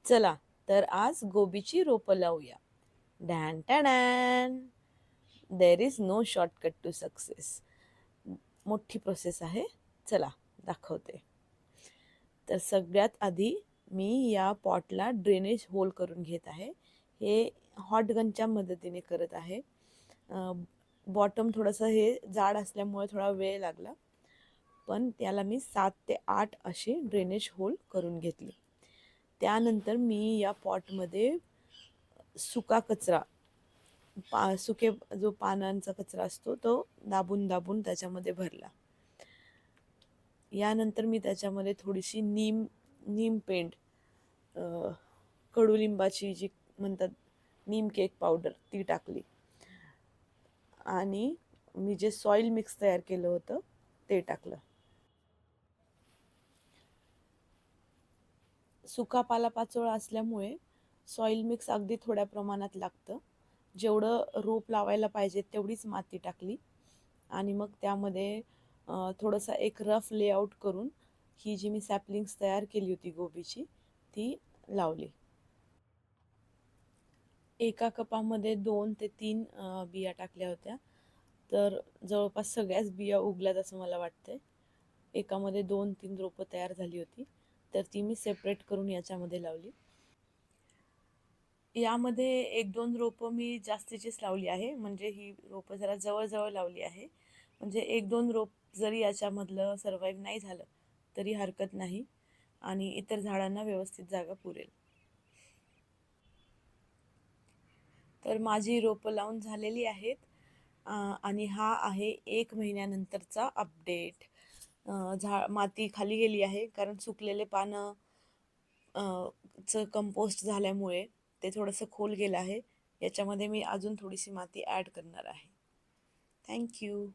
चला तर आज गोबीची रोपं लावूया. डॅन टॅडॅन. There is no shortcut to success. मोठी प्रोसेस आहे. चला दाखवते. तर सगळ्यात आधी मी या पॉटला ड्रेनेज होल करून घेत आहे. हे हॉट गनच्या मदतीने करत आहे. बॉटम थोडंसं हे जाड असल्यामुळे थोडा वेळ लागला, पण त्याला मी 7 ते 8 असे ड्रेनेज होल करून घेतले. त्यानंतर मी या पॉटमध्ये सुका कचरा, सुके जो पानांचा कचरा असतो तो दाबून दाबून त्याच्यामध्ये भरला. यानंतर मी त्याच्यामध्ये थोडीशी नीम पेंट, कडुलिंबाची जी म्हणतात नीम केक पावडर, ती टाकली. आणि मी जे सॉईल मिक्स तयार केलं होतं ते टाकलं. सुका पालापाचोळा असल्यामुळे सॉईल मिक्स अगदी थोड्या प्रमाणात लागतं. जेवढं रोप लावायला पाहिजे तेवढीच माती टाकली आणि मग त्यामध्ये थोडंसं एक रफ लेआउट करून ही जी मी सॅपलिंग्स तयार केली होती गोबीची ती लावली. एका कपामध्ये 2 ते 3 बिया टाकल्या होत्या, तर जवळपास सगळ्याच बिया उगल्यात असं मला वाटतंय. एकामध्ये 2-3 रोपं तयार झाली होती, तर ती मी सेपरेट करून याच्यामध्ये लावली. यामध्ये 1-2 रोपं मी जास्तीचीच लावली आहे, म्हणजे ही रोपं जरा जवळ लावली आहे. म्हणजे 1-2 रोप जरी याच्यामधलं सर्वाईव्ह नाही झालं तरी हरकत नाही आणि इतर झाडांना व्यवस्थित जागा पुरेल. तर माझी रोपं लावून झालेली आहेत. आणि हा आहे 1 महिन्यानंतरचा अपडेट. माती खाली गेली आहे कारण सुकलेले पानं कंपोस्ट झाल्यामुळे ते थोडंसं खोल गेलं आहे. याच्यामध्ये मी अजून थोडीशी माती ॲड करणार आहे. Thank you.